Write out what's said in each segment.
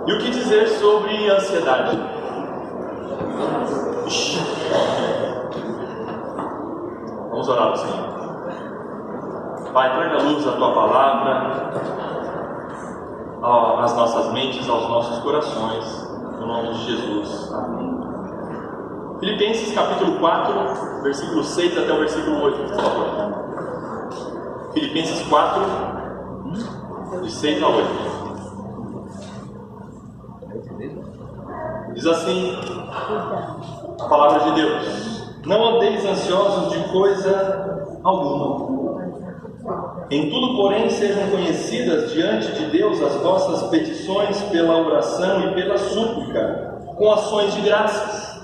E o que dizer sobre ansiedade? Vamos orar ao Senhor. Pai, traga luz à Tua palavra, às nossas mentes, aos nossos corações, no nome de Jesus. Amém. Filipenses capítulo 4, versículo 6 até o versículo 8, por favor. Filipenses 4, de 6 a 8. Diz assim a palavra de Deus: não andeis ansiosos de coisa alguma. Em tudo, porém, sejam conhecidas diante de Deus as vossas petições pela oração e pela súplica, com ações de graças.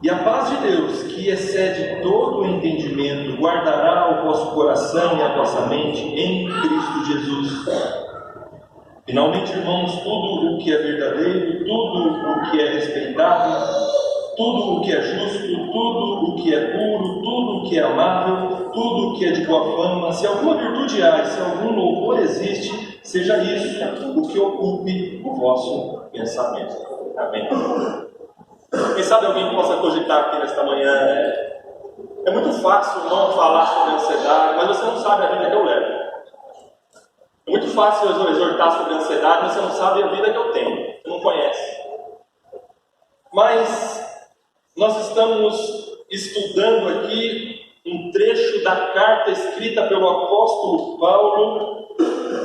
E a paz de Deus, que excede todo o entendimento, guardará o vosso coração e a vossa mente em Cristo Jesus. Finalmente, irmãos, tudo o que é verdadeiro, tudo o que é respeitável, tudo o que é justo, tudo o que é puro, tudo o que é amável, tudo o que é de boa fama, se alguma virtude há e se algum louvor existe, seja isso o que ocupe o vosso pensamento. Amém. Quem sabe alguém possa cogitar aqui nesta manhã: é muito fácil não falar sobre ansiedade, mas você não sabe a vida que eu levo. É muito fácil eu exortar sobre ansiedade, mas você não sabe a vida que eu tenho, você não conhece. Mas nós estamos estudando aqui um trecho da carta escrita pelo apóstolo Paulo,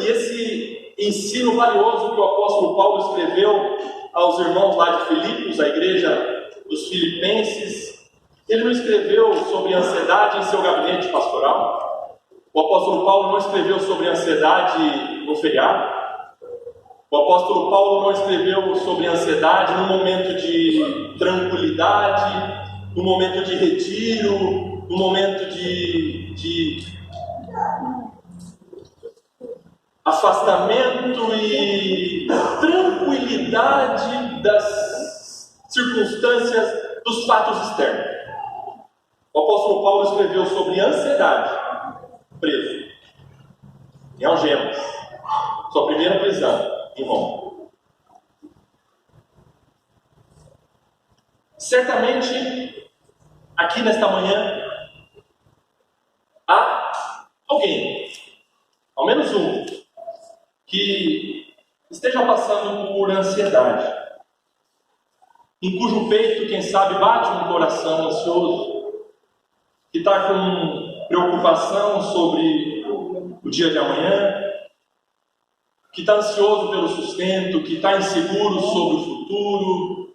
e esse ensino valioso que o apóstolo Paulo escreveu aos irmãos lá de Filipos, a igreja dos filipenses, ele não escreveu sobre ansiedade em seu gabinete pastoral. O apóstolo Paulo não escreveu sobre ansiedade no feriado. O apóstolo Paulo não escreveu sobre ansiedade num momento de tranquilidade, num momento de retiro, num momento de afastamento e tranquilidade das circunstâncias, dos fatos externos. O apóstolo Paulo escreveu sobre ansiedade, preso em algemas, sua primeira prisão em Roma. Certamente, aqui nesta manhã, há alguém, ao menos um, que esteja passando por ansiedade, em cujo peito, quem sabe, bate um coração ansioso, que está com preocupação sobre o dia de amanhã, que está ansioso pelo sustento, que está inseguro sobre o futuro,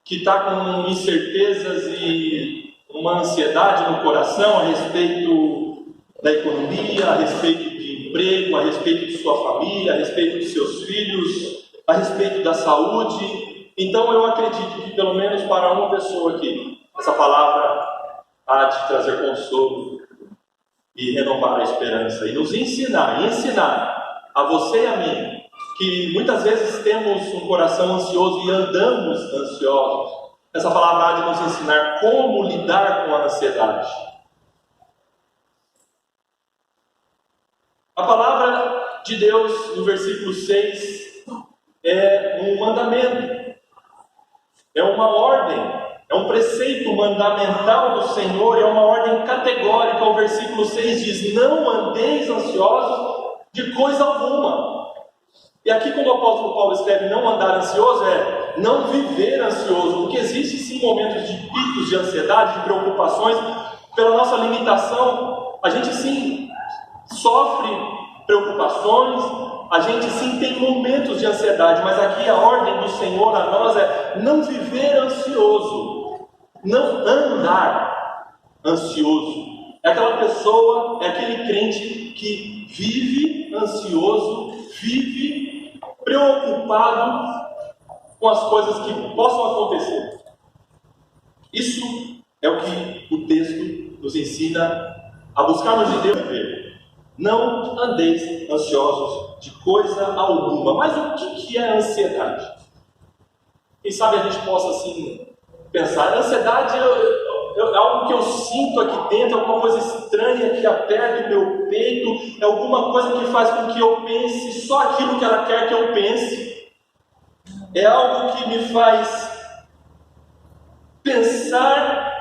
que está com incertezas e uma ansiedade no coração a respeito da economia, a respeito de emprego, a respeito de sua família, a respeito de seus filhos, a respeito da saúde. Então eu acredito que pelo menos para uma pessoa aqui, essa palavra há de trazer consolo e renovar a esperança e nos ensinar a você e a mim, que muitas vezes temos um coração ansioso e andamos ansiosos. Essa palavra há de nos ensinar como lidar com a ansiedade. A palavra de Deus, no versículo 6, é um mandamento, é uma ordem. É um preceito mandamental do Senhor, é uma ordem categórica. O versículo 6 diz: não andeis ansiosos de coisa alguma. E aqui, quando o apóstolo Paulo escreve não andar ansioso, é não viver ansioso, porque existe sim momentos de picos de ansiedade, de preocupações. Pela nossa limitação, a gente sim sofre preocupações, a gente sim tem momentos de ansiedade, mas aqui a ordem do Senhor a nós é não viver ansioso. Não andar ansioso. É aquela pessoa, é aquele crente que vive ansioso, vive preocupado com as coisas que possam acontecer. Isso é o que o texto nos ensina a buscarmos de Deus viver. Não andeis ansiosos de coisa alguma. Mas o que é ansiedade? Quem sabe a gente possa assim pensar: a ansiedade é algo que eu sinto aqui dentro, alguma coisa estranha que aperta o meu peito, é alguma coisa que faz com que eu pense só aquilo que ela quer que eu pense. é algo que me faz pensar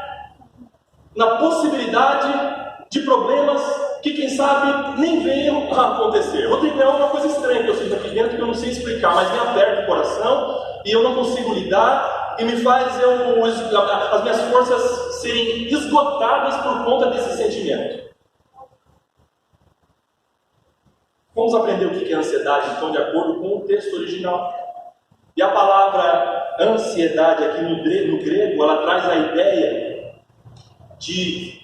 na possibilidade de problemas que, quem sabe, nem venham a acontecer. Rodrigo, é uma coisa estranha que eu sinto aqui dentro que eu não sei explicar, mas me aperta o coração e eu não consigo lidar e me faz as minhas forças serem esgotadas por conta desse sentimento. Vamos aprender o que é ansiedade, então, de acordo com o texto original. E a palavra ansiedade aqui no grego, ela traz a ideia de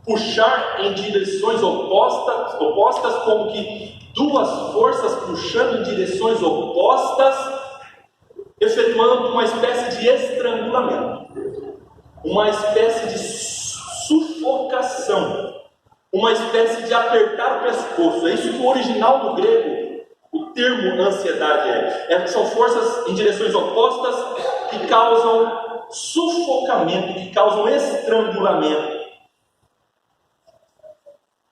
puxar em direções opostas, como que duas forças puxando em direções opostas, efetuando uma espécie de estrangulamento, uma espécie de sufocação, uma espécie de apertar o pescoço. É isso que o original do grego, o termo ansiedade são forças em direções opostas que causam sufocamento, que causam estrangulamento.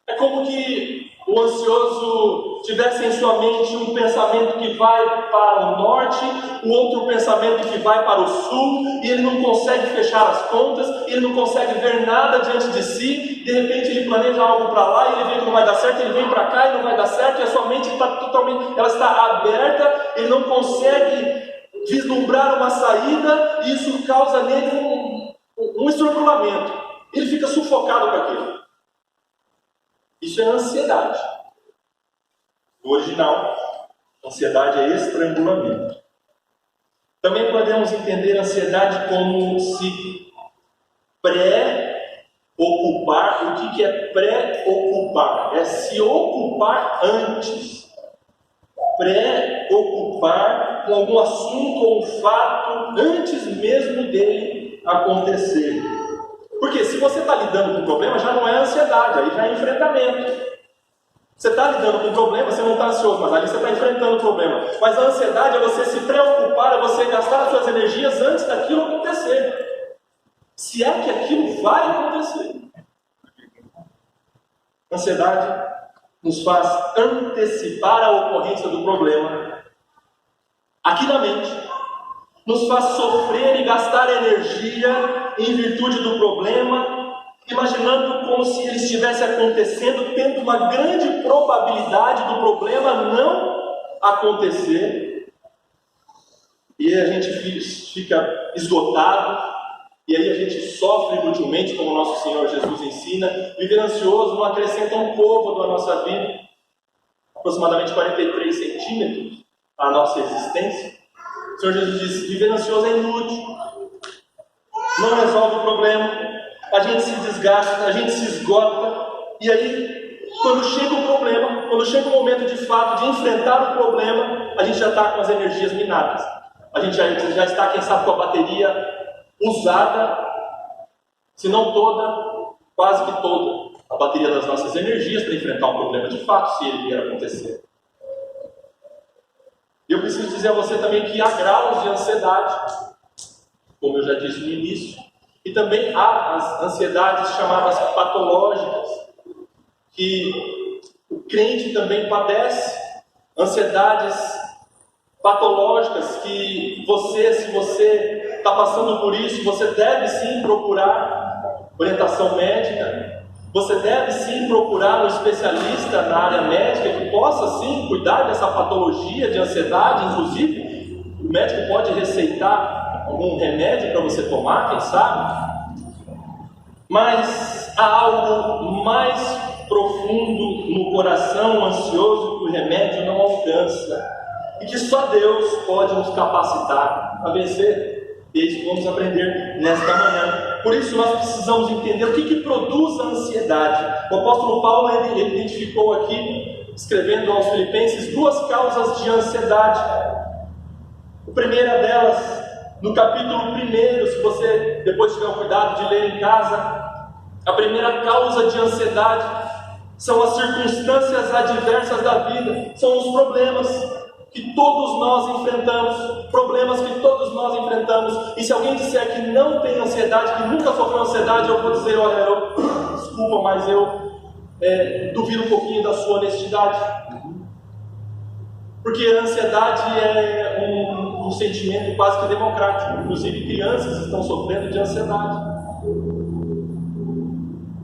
É como que o ansioso tivesse em sua mente um pensamento que vai para o norte, o outro pensamento que vai para o sul, e ele não consegue fechar as contas, ele não consegue ver nada diante de si. De repente ele planeja algo para lá, e ele vê que não vai dar certo, ele vem para cá e não vai dar certo, e a sua mente está totalmente, ela está aberta, ele não consegue vislumbrar uma saída, e isso causa nele um estrangulamento. Ele fica sufocado com aquilo. Isso é ansiedade. No original, ansiedade é estrangulamento. Também podemos entender a ansiedade como se pré-ocupar. O que é pré-ocupar? É se ocupar antes. Pré-ocupar com algum assunto ou um fato antes mesmo dele acontecer. Porque se você está lidando com o problema, já não é ansiedade, aí já é enfrentamento. Você está lidando com o problema, você não está ansioso, mas ali você está enfrentando o problema. Mas a ansiedade é você se preocupar, é você gastar as suas energias antes daquilo acontecer. Se é que aquilo vai acontecer. A ansiedade nos faz antecipar a ocorrência do problema aqui na mente, nos faz sofrer e gastar energia em virtude do problema, imaginando como se ele estivesse acontecendo, tendo uma grande probabilidade do problema não acontecer, e a gente fica esgotado, e aí a gente sofre inutilmente, como o nosso Senhor Jesus ensina. Viver ansioso não acrescenta um côvado à nossa vida, aproximadamente 43 centímetros à nossa existência. O Senhor Jesus disse: viver ansioso é inútil, não resolve o problema, a gente se desgasta, a gente se esgota, e aí, quando chega o problema, quando chega o momento de fato de enfrentar o problema, a gente já está com as energias minadas, a gente já está, quem sabe, com a bateria usada, se não toda, quase que toda, a bateria das nossas energias para enfrentar um problema de fato, se ele vier acontecer. E eu preciso dizer a você também que há graus de ansiedade, como eu já disse no início, e também há as ansiedades chamadas patológicas, que o crente também padece, ansiedades patológicas que se você está passando por isso, você deve sim procurar orientação médica, você deve sim procurar um especialista na área médica que possa sim cuidar dessa patologia de ansiedade. Inclusive, o médico pode receitar algum remédio para você tomar, quem sabe. Mas há algo mais profundo no coração ansioso que o remédio não alcança, e que só Deus pode nos capacitar a vencer. E é isso que vamos aprender nesta manhã. Por isso nós precisamos entender o que produz a ansiedade. O apóstolo Paulo ele identificou aqui, escrevendo aos Filipenses, duas causas de ansiedade. A primeira delas, no capítulo 1, se você depois tiver o cuidado de ler em casa, a primeira causa de ansiedade são as circunstâncias adversas da vida, são os problemas que todos nós enfrentamos, problemas que todos nós enfrentamos. E se alguém disser que não tem ansiedade, que nunca sofreu ansiedade, eu vou dizer: olha, desculpa, mas eu duvido um pouquinho da sua honestidade. Porque a ansiedade é um um sentimento quase que democrático. Inclusive crianças estão sofrendo de ansiedade.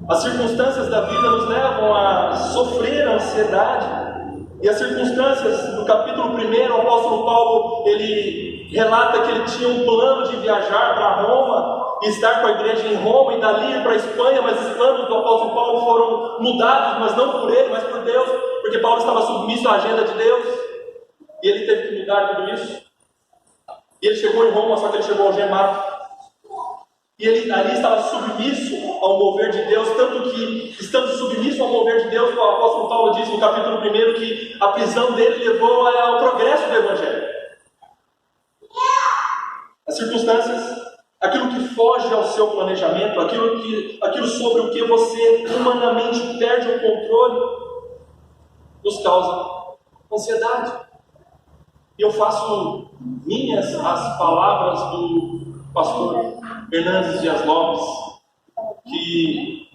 As circunstâncias da vida nos levam a sofrer a ansiedade. E as circunstâncias, no capítulo 1, o apóstolo Paulo, ele relata que ele tinha um plano de viajar para Roma, e estar com a igreja em Roma, e dali ir para a Espanha, mas os planos do apóstolo Paulo foram mudados, mas não por ele, mas por Deus, porque Paulo estava submisso à agenda de Deus, e ele teve que mudar tudo isso. E ele chegou em Roma, só que ele chegou algemado. E ele ali estava submisso ao mover de Deus, tanto que, estando submisso ao mover de Deus, o apóstolo Paulo diz no capítulo 1 que a prisão dele levou ao progresso do Evangelho. As circunstâncias, aquilo que foge ao seu planejamento, aquilo sobre o que você humanamente perde o controle, nos causa ansiedade. E eu faço minhas as palavras do pastor Hernandes Dias Lopes, que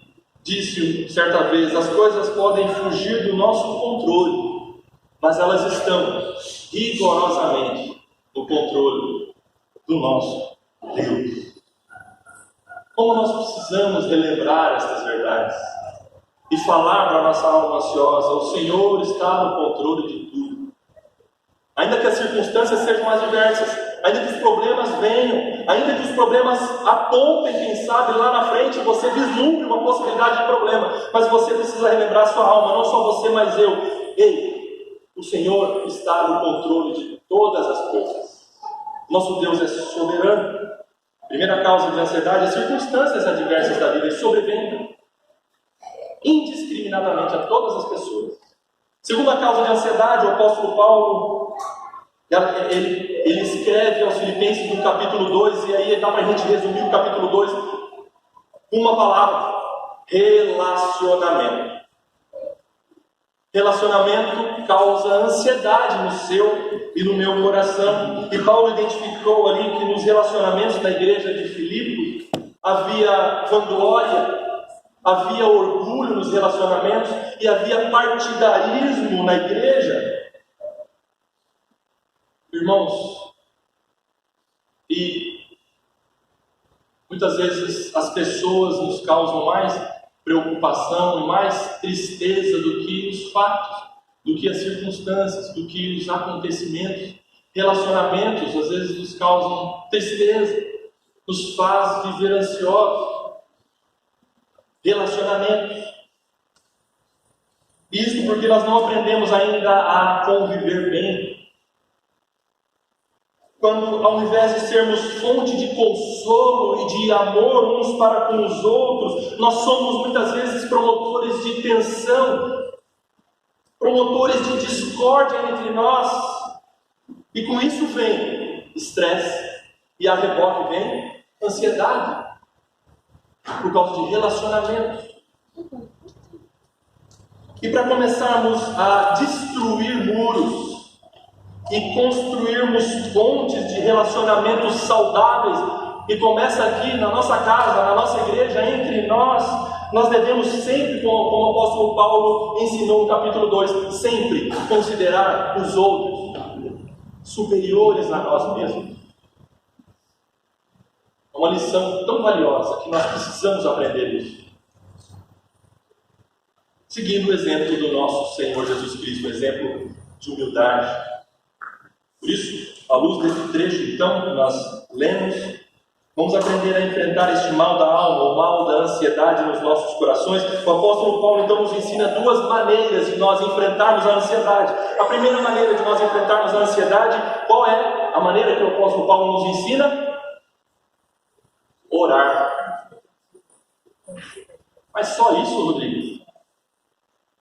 disse certa vez: as coisas podem fugir do nosso controle, mas elas estão rigorosamente no controle do nosso Deus. Como nós precisamos relembrar estas verdades e falar para a nossa alma ansiosa: o Senhor está no controle de tudo. Ainda que as circunstâncias sejam adversas, ainda que os problemas venham, ainda que os problemas apontem, quem sabe lá na frente você vislumbre uma possibilidade de problema, mas você precisa relembrar sua alma, não só você, mas eu. Ei, o Senhor está no controle de todas as coisas. Nosso Deus é soberano. Primeira causa de ansiedade: as circunstâncias adversas da vida sobrevêm indiscriminadamente a todas as pessoas. Segunda causa de ansiedade, o apóstolo Paulo, ele escreve aos Filipenses no capítulo 2, e aí dá para a gente resumir o capítulo 2 com uma palavra: relacionamento. Relacionamento causa ansiedade no seu e no meu coração. E Paulo identificou ali que nos relacionamentos da igreja de Filipos havia vanglória, havia orgulho nos relacionamentos e havia partidarismo na igreja. Irmãos, e muitas vezes as pessoas nos causam mais preocupação e mais tristeza do que os fatos, do que as circunstâncias, do que os acontecimentos. Relacionamentos às vezes nos causam tristeza, nos faz viver ansiosos. Relacionamentos. Isso porque nós não aprendemos ainda a conviver bem. Quando, ao invés de sermos fonte de consolo e de amor uns para com os outros, nós somos muitas vezes promotores de tensão, promotores de discórdia entre nós. E com isso vem estresse, e a reboque vem ansiedade, por causa de relacionamentos. E para começarmos a destruir muros e construirmos pontes de relacionamentos saudáveis, e começa aqui na nossa casa, na nossa igreja, entre nós, nós devemos sempre, como o apóstolo Paulo ensinou no capítulo 2, sempre considerar os outros superiores a nós mesmos. É uma lição tão valiosa que nós precisamos aprender isso. Seguindo o exemplo do nosso Senhor Jesus Cristo, o exemplo de humildade. Por isso, à luz desse trecho, então, que nós lemos, vamos aprender a enfrentar este mal da alma, o mal da ansiedade nos nossos corações. O apóstolo Paulo, então, nos ensina duas maneiras de nós enfrentarmos a ansiedade. A primeira maneira de nós enfrentarmos a ansiedade, qual é a maneira que o apóstolo Paulo nos ensina? Orar. Mas só isso, Rodrigo?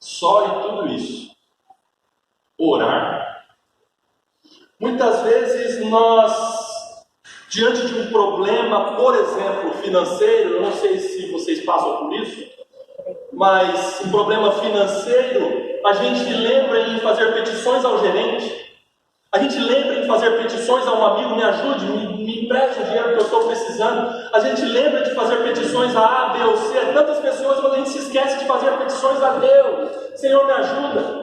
Só e tudo isso? Orar? Muitas vezes nós, diante de um problema, por exemplo, financeiro, eu não sei se vocês passam por isso, mas um problema financeiro, a gente lembra em fazer petições ao gerente, a gente lembra em fazer petições a um amigo: me ajude, me empreste o dinheiro que eu estou precisando. A gente lembra de fazer petições a A, B ou C, a tantas pessoas, mas a gente se esquece de fazer petições a Deus. Senhor, me ajuda.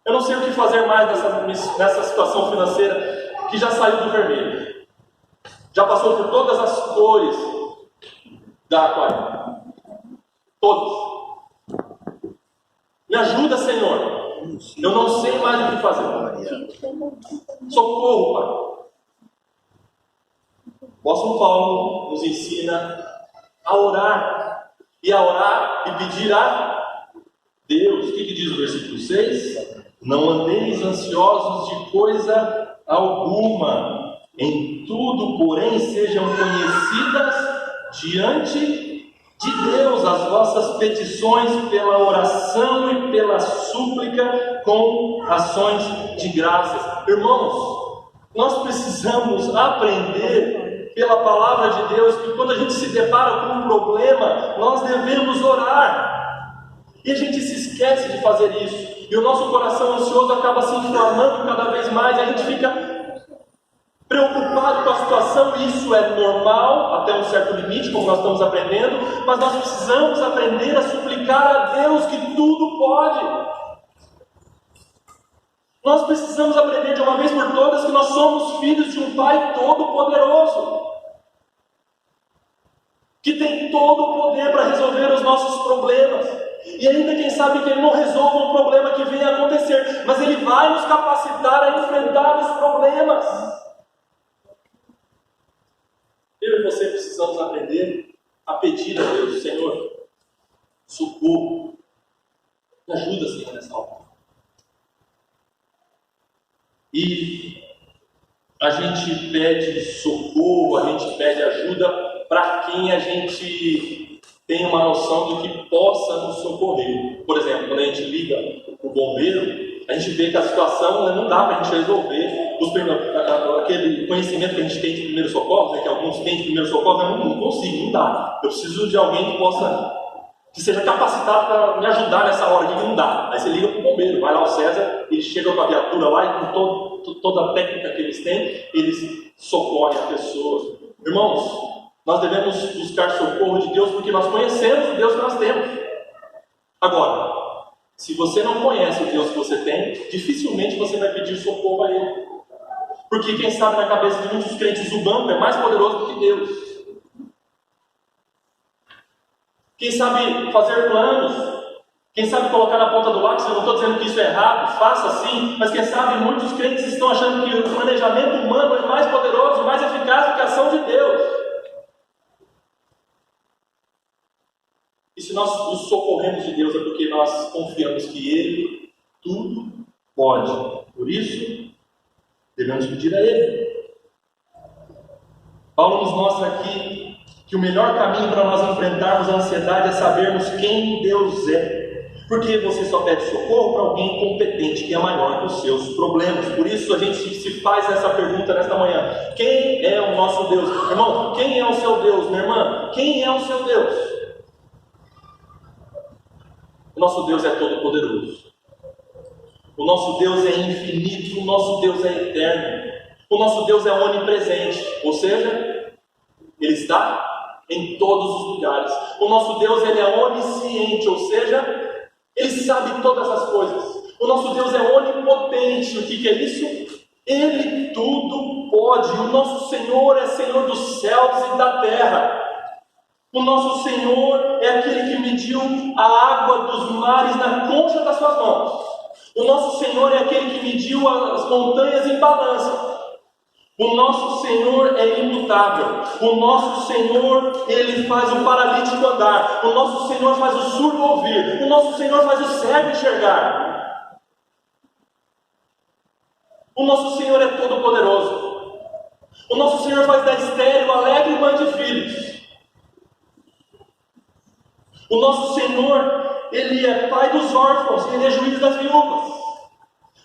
Eu não sei o que fazer mais nessa situação financeira que já saiu do vermelho, já passou por todas as cores da aquarela, todas. Me ajuda, Senhor. Eu não sei mais o que fazer. Socorro, Pai. O apóstolo Paulo nos ensina a orar. E a orar e pedir a Deus. O que diz o versículo 6? Não andeis ansiosos de coisa alguma. Em tudo, porém, sejam conhecidas diante de Deus as vossas petições pela oração e pela súplica com ações de graças. Irmãos, nós precisamos aprender pela palavra de Deus que quando a gente se depara com um problema, nós devemos orar. E a gente se esquece de fazer isso. E o nosso coração ansioso acaba se inflamando cada vez mais. E a gente fica preocupado com a situação. Isso é normal, até um certo limite, como nós estamos aprendendo. Mas nós precisamos aprender a suplicar a Deus que tudo pode. Nós precisamos aprender de uma vez por todas que nós somos filhos de um Pai todo-poderoso, que tem todo o poder para resolver os nossos problemas. E ainda quem sabe que Ele não resolva um problema que venha a acontecer, mas Ele vai nos capacitar a enfrentar os problemas. Eu e você precisamos aprender a pedir a Deus: Senhor, socorro, me ajuda, Senhor, nessa hora. E a gente pede socorro, a gente pede ajuda para quem a gente tem uma noção de que possa nos socorrer. Por exemplo, quando a gente liga o bombeiro, a gente vê que a situação não dá para a gente resolver. Aquele conhecimento que a gente tem de primeiro socorro, né, que alguns têm de primeiro socorro, eu não consigo, não dá. Eu preciso de alguém que seja capacitado para me ajudar nessa hora, que não dá. Aí você liga para o bombeiro, vai lá o César, eles chegam com a viatura lá e com toda a técnica que eles têm, eles socorrem as pessoas. Irmãos, nós devemos buscar socorro de Deus porque nós conhecemos o Deus que nós temos. Agora, se você não conhece o Deus que você tem, dificilmente você vai pedir socorro a Ele. Porque quem sabe na cabeça de muitos crentes o banco é mais poderoso do que Deus. Quem sabe fazer planos, quem sabe colocar na ponta do lápis, eu não estou dizendo que isso é errado, faça assim, mas quem sabe muitos crentes estão achando que o planejamento humano é mais poderoso e mais eficaz do que a ação de Deus. E se nós nos socorremos de Deus é porque nós confiamos que Ele tudo pode. Por isso, devemos pedir a Ele. Paulo nos mostra aqui que o melhor caminho para nós enfrentarmos a ansiedade é sabermos quem Deus é. Porque você só pede socorro para alguém competente, que é maior que os seus problemas. Por isso a gente se faz essa pergunta nesta manhã: quem é o nosso Deus? Irmão, quem é o seu Deus? Minha irmã, quem é o seu Deus? O nosso Deus é todo-poderoso. O nosso Deus é infinito. O nosso Deus é eterno. O nosso Deus é onipresente. Ou seja, Ele está em todos os lugares. O nosso Deus, Ele é onisciente. Ou seja, Ele sabe todas as coisas. O nosso Deus é onipotente. O que é isso? Ele tudo pode. O nosso Senhor é Senhor dos céus e da terra. O nosso Senhor é aquele que mediu a água dos mares na concha das suas mãos. O nosso Senhor é aquele que mediu as montanhas em balança. O nosso Senhor é imutável. O nosso Senhor, Ele faz o paralítico andar. O nosso Senhor faz o surdo ouvir. O nosso Senhor faz o cego enxergar. O nosso Senhor é todo poderoso. O nosso Senhor faz da estéril alegre mãe de filhos. O nosso Senhor, Ele é pai dos órfãos, Ele é juiz das viúvas.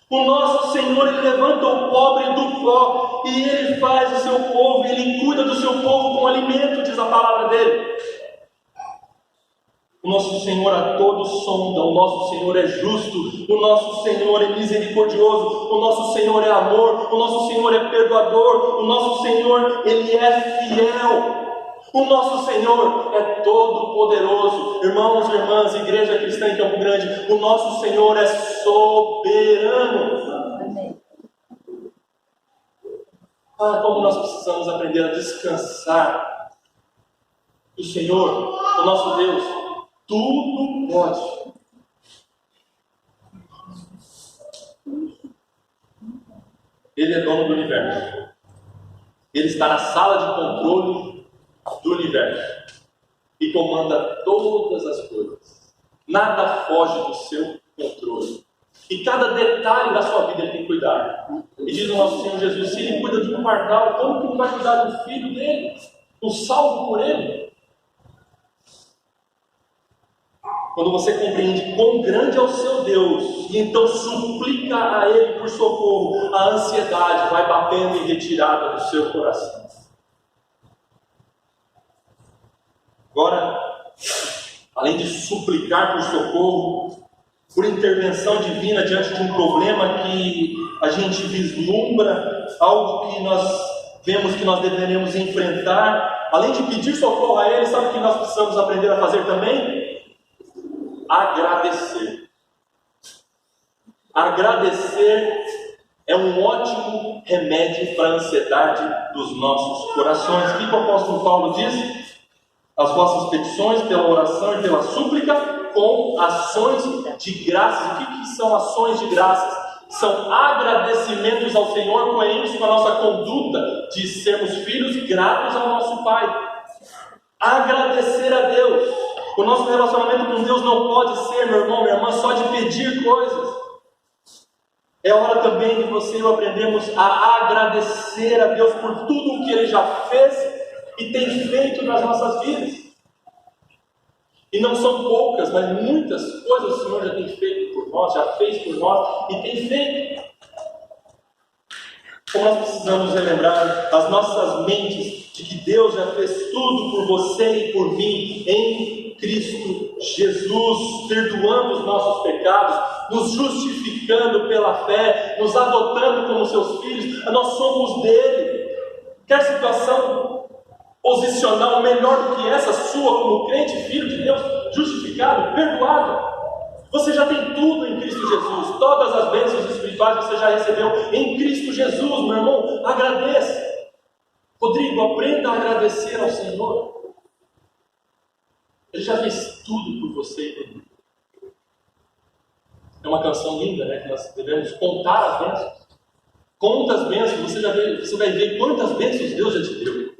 O nosso Senhor, Ele levanta o pobre do pó e Ele faz o seu povo, Ele cuida do seu povo com alimento, diz a palavra dEle. O nosso Senhor a todos sonda, o nosso Senhor é justo, o nosso Senhor é misericordioso, o nosso Senhor é amor, o nosso Senhor é perdoador, o nosso Senhor, Ele é fiel. O nosso Senhor é todo poderoso. Irmãos e irmãs, igreja cristã em Campo Grande, o nosso Senhor é soberano. como nós precisamos aprender a descansar. O Senhor, o nosso Deus, tudo pode. Ele é dono do universo. Ele está na sala de controle do universo e comanda todas as coisas. Nada foge do seu controle. E cada detalhe da sua vida ele tem que cuidar. E diz o nosso Senhor Jesus, se ele cuida de um pardal, como que ele vai cuidar do filho dele? O salvo por ele? Quando você compreende quão grande é o seu Deus, e então suplica a Ele por socorro, a ansiedade vai batendo em retirada do seu coração. Agora, além de suplicar por socorro, por intervenção divina diante de um problema que a gente vislumbra, algo que nós vemos que nós deveremos enfrentar, além de pedir socorro a Ele, sabe o que nós precisamos aprender a fazer também? Agradecer. Agradecer é um ótimo remédio para a ansiedade dos nossos corações. O que o apóstolo Paulo diz? As vossas petições pela oração e pela súplica com ações de graças. O que são ações de graças? São agradecimentos ao Senhor, coerentes com a nossa conduta de sermos filhos gratos ao nosso Pai. Agradecer a Deus. O nosso relacionamento com Deus não pode ser, meu irmão, minha irmã, só de pedir coisas. É hora também de você e eu aprendermos a agradecer a Deus por tudo o que Ele já fez e tem feito nas nossas vidas. E não são poucas, mas muitas coisas o Senhor já tem feito por nós, já fez por nós e tem feito. Como nós precisamos relembrar as nossas mentes de que Deus já fez tudo por você e por mim em Cristo Jesus, perdoando os nossos pecados, nos justificando pela fé, nos adotando como seus filhos. Nós somos dele. Quer situação posicional melhor do que essa sua como crente, filho de Deus, justificado, perdoado? Você já tem tudo em Cristo Jesus. Todas as bênçãos espirituais você já recebeu em Cristo Jesus, meu irmão. Agradeça. Rodrigo, aprenda a agradecer ao Senhor. Ele já fez tudo por você e por mim. É uma canção linda, né? Que nós devemos contar as bênçãos. Conta as bênçãos, você vai ver quantas bênçãos Deus já te deu.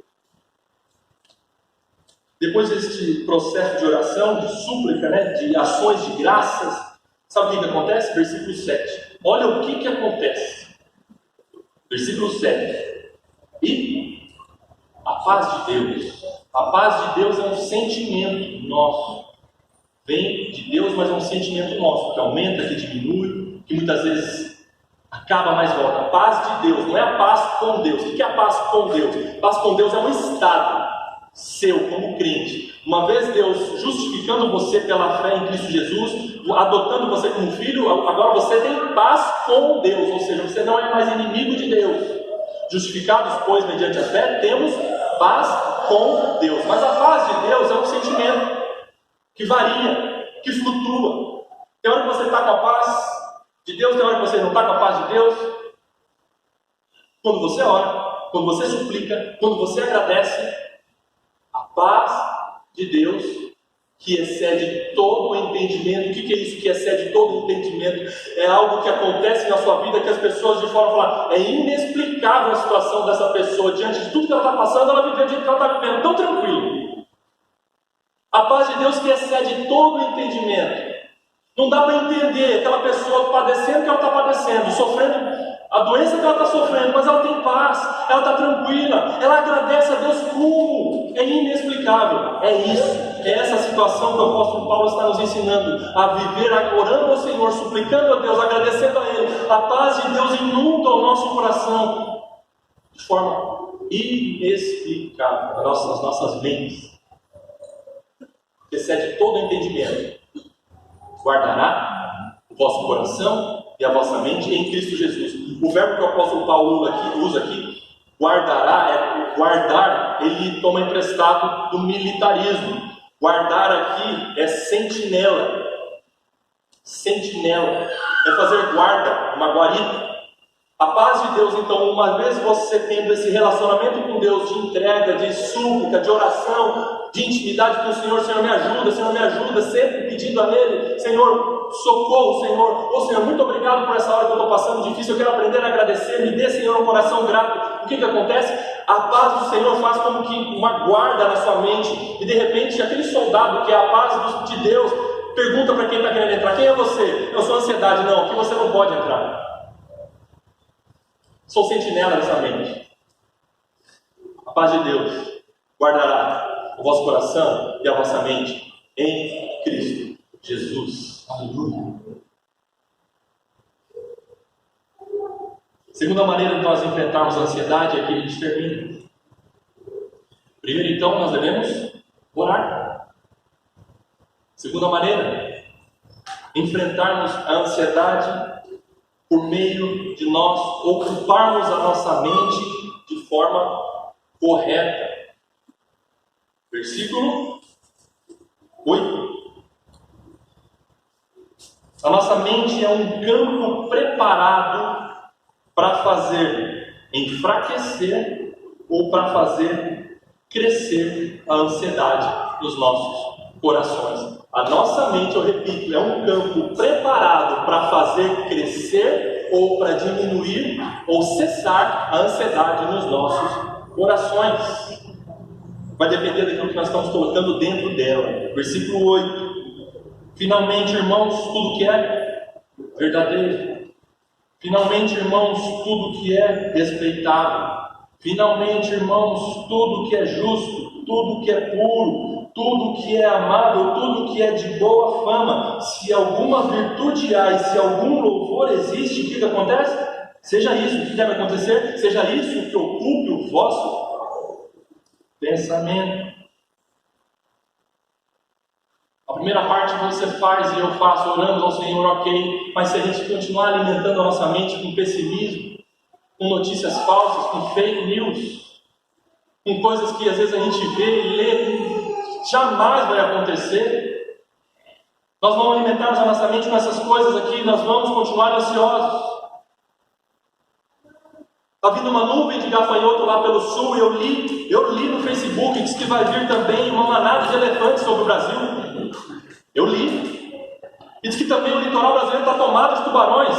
Depois deste processo de oração, de súplica, né? De ações de graças, sabe o que acontece? Versículo 7. Olha o que acontece. Versículo 7. E a paz de Deus. A paz de Deus é um sentimento nosso. Vem de Deus, mas é um sentimento nosso, que aumenta, que diminui, que muitas vezes acaba, mais volta. A paz de Deus, não é a paz com Deus. O que é a paz com Deus? Paz com Deus é um estado seu, como crente. Uma vez Deus justificando você pela fé em Cristo Jesus, adotando você como filho, agora você tem paz com Deus, ou seja, você não é mais inimigo de Deus. Justificados, pois, mediante a fé, temos paz com Deus. Mas a paz de Deus é um sentimento que varia, que flutua. Tem hora que você está com a paz de Deus, tem hora que você não está com a paz de Deus. Quando você ora, quando você suplica, quando você agradece, a paz de Deus, que excede todo o entendimento. O que é isso que excede todo o entendimento? É algo que acontece na sua vida que as pessoas de fora falam, é inexplicável a situação dessa pessoa, diante de tudo que ela está passando, ela vive do jeito que ela está vivendo, tão tranquilo. A paz de Deus que excede todo o entendimento. Não dá para entender aquela pessoa padecendo o que ela está padecendo, sofrendo a doença que ela está sofrendo, mas ela tem paz, ela está tranquila, ela agradece a Deus como? É inexplicável. É isso, é essa situação que o apóstolo Paulo está nos ensinando a viver, orando ao Senhor, suplicando a Deus, agradecendo a Ele. A paz de Deus inunda o nosso coração de forma inexplicável, as nossas mentes. Excede todo o entendimento. Guardará o vosso coração e a vossa mente em Cristo Jesus. O verbo que o apóstolo Paulo usa aqui, guardará, guardar, ele toma emprestado do militarismo. Guardar aqui é sentinela. Sentinela é fazer guarda, uma guarita. A paz de Deus, então, uma vez você tendo esse relacionamento com Deus de entrega, de súplica, de oração, de intimidade com o Senhor, Senhor me ajuda, sempre pedindo a Ele, Senhor, socorro, Senhor, Senhor, muito obrigado por essa hora que eu estou passando difícil, eu quero aprender a agradecer, me dê, Senhor, um coração grato. O que acontece? A paz do Senhor faz como que uma guarda na sua mente, e de repente aquele soldado que é a paz de Deus, pergunta para quem está querendo entrar: quem é você? Eu sou ansiedade. Não, aqui você não pode entrar. Sou sentinela dessa mente. A paz de Deus guardará o vosso coração e a vossa mente em Cristo Jesus. Aleluia. Segunda maneira de nós enfrentarmos a ansiedade é que a gente termina. Primeiro, então, nós devemos orar. Segunda maneira, enfrentarmos a ansiedade por meio de nós ocuparmos a nossa mente de forma correta. Versículo 8. A nossa mente é um campo preparado para fazer enfraquecer ou para fazer crescer a ansiedade nos nossos corações. A nossa mente, eu repito, é um campo preparado para fazer crescer ou para diminuir ou cessar a ansiedade nos nossos corações. Vai depender daquilo que nós estamos colocando dentro dela. Versículo 8. Finalmente, irmãos, tudo que é verdadeiro. Finalmente, irmãos, tudo que é respeitável. Finalmente, irmãos, tudo que é justo, tudo que é puro, tudo que é amável, tudo que é de boa fama, se alguma virtude há e se algum louvor existe, o que acontece? Seja isso o que deve acontecer, seja isso o que ocupe o vosso pensamento. A primeira parte que você faz e eu faço, orando ao Senhor, ok, mas se a gente continuar alimentando a nossa mente com pessimismo, com notícias falsas, com fake news, com coisas que às vezes a gente vê e lê, jamais vai acontecer. Nós vamos alimentar a nossa mente com essas coisas aqui, nós vamos continuar ansiosos. Está vindo uma nuvem de gafanhoto lá pelo sul, e eu li no Facebook, diz que vai vir também uma manada de elefantes sobre o Brasil. Eu li. E diz que também o litoral brasileiro está tomado de tubarões.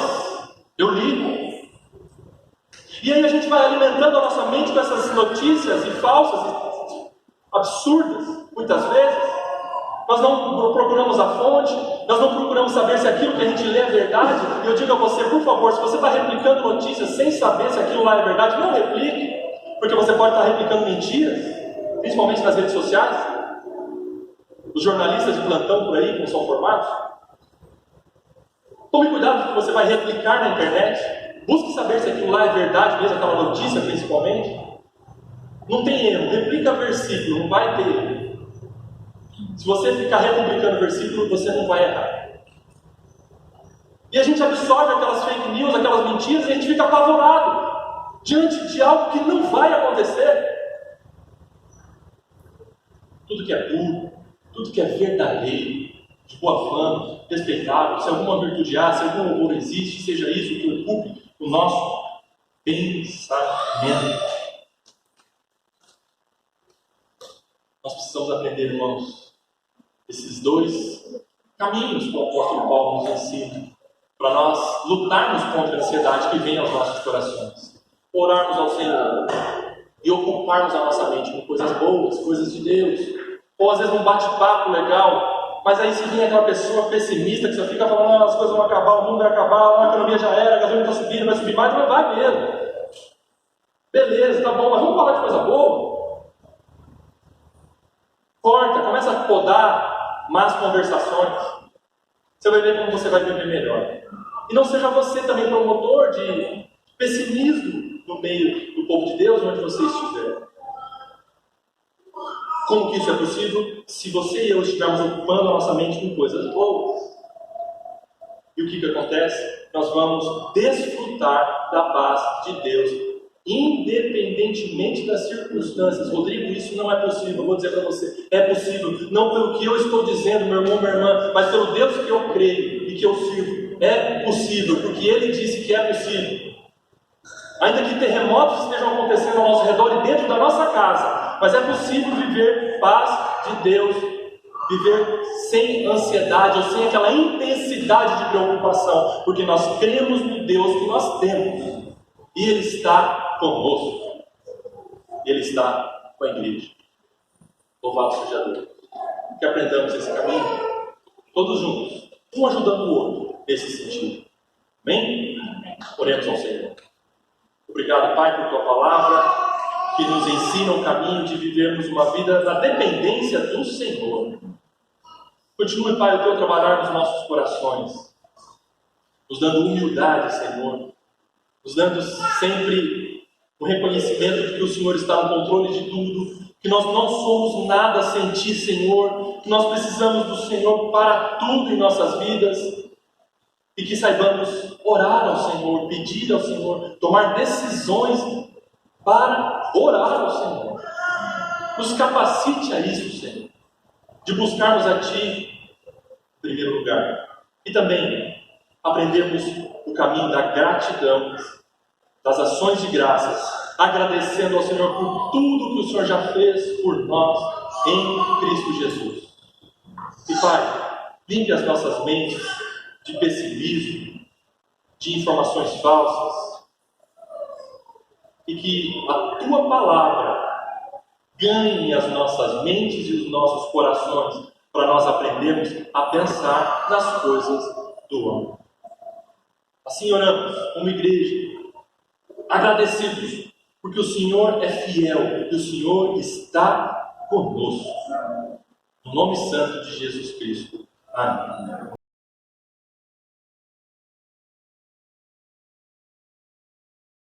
Eu li. E aí a gente vai alimentando a nossa mente com essas notícias e falsas, absurdas, muitas vezes. Nós não procuramos a fonte, nós não procuramos saber se aquilo que a gente lê é verdade. E eu digo a você, por favor, se você está replicando notícias sem saber se aquilo lá é verdade, não replique, porque você pode estar replicando mentiras, principalmente nas redes sociais. Os jornalistas de plantão por aí, como são formados. Tome cuidado com o que você vai replicar na internet. Busque saber se aquilo lá é verdade mesmo, aquela notícia principalmente. Não tem erro, replica versículo, não vai ter erro. Se você ficar republicando versículo, você não vai errar. E a gente absorve aquelas fake news, aquelas mentiras, e a gente fica apavorado diante de algo que não vai acontecer. Tudo que é puro, tudo que é verdadeiro, de boa fama, respeitável, se alguma virtude há, se algum louvor existe, seja isso que ocupe o nosso pensamento. Nós precisamos aprender, irmãos, esses dois caminhos que o apóstolo Paulo nos ensina, para nós lutarmos contra a ansiedade que vem aos nossos corações. Orarmos ao Senhor e ocuparmos a nossa mente com coisas boas, coisas de Deus. Ou às vezes um bate-papo legal, mas aí se vem aquela pessoa pessimista que só fica falando: as coisas vão acabar, o mundo vai acabar, a economia já era, a gasolina está subindo, vai subir mais, mas vai mesmo. Beleza, tá bom, mas vamos falar de coisa boa. Corta, começa a podar más conversações. Você vai ver como você vai viver melhor. E não seja você também promotor de pessimismo no meio do povo de Deus, onde você estiver. Como que isso é possível? Se você e eu estivermos ocupando a nossa mente com coisas boas. E o que acontece? Nós vamos desfrutar da paz de Deus, independentemente das circunstâncias. Rodrigo, isso não é possível. Eu vou dizer para você, é possível. Não pelo que eu estou dizendo, meu irmão, minha irmã, mas pelo Deus que eu creio e que eu sirvo. É possível, porque Ele disse que é possível. ainda que terremotos estejam acontecendo ao nosso redor e dentro da nossa casa, mas é possível viver paz de Deus, viver sem ansiedade ou sem aquela intensidade de preocupação, porque nós cremos no Deus que nós temos, e Ele está conosco, Ele está com a igreja. Louvado seja Deus. Que aprendamos esse caminho, todos juntos, um ajudando o outro nesse sentido. Amém? Oremos ao Senhor. Obrigado, Pai, por Tua palavra, que nos ensina o caminho de vivermos uma vida na dependência do Senhor. Continue, Pai, o Teu trabalhar nos nossos corações, nos dando humildade, Senhor, nos dando sempre o reconhecimento de que o Senhor está no controle de tudo, que nós não somos nada sem Ti, Senhor, que nós precisamos do Senhor para tudo em nossas vidas, e que saibamos orar ao Senhor, pedir ao Senhor, tomar decisões para orar ao Senhor. Nos capacite a isso, Senhor, de buscarmos a Ti em primeiro lugar, e também aprendermos o caminho da gratidão, das ações de graças, agradecendo ao Senhor por tudo que o Senhor já fez por nós em Cristo Jesus. E Pai, limpe as nossas mentes de pessimismo, de informações falsas, e que a Tua palavra ganhe as nossas mentes e os nossos corações, para nós aprendermos a pensar nas coisas do alto. Assim oramos como igreja, agradecidos, porque o Senhor é fiel e o Senhor está conosco. No nome santo de Jesus Cristo. Amém.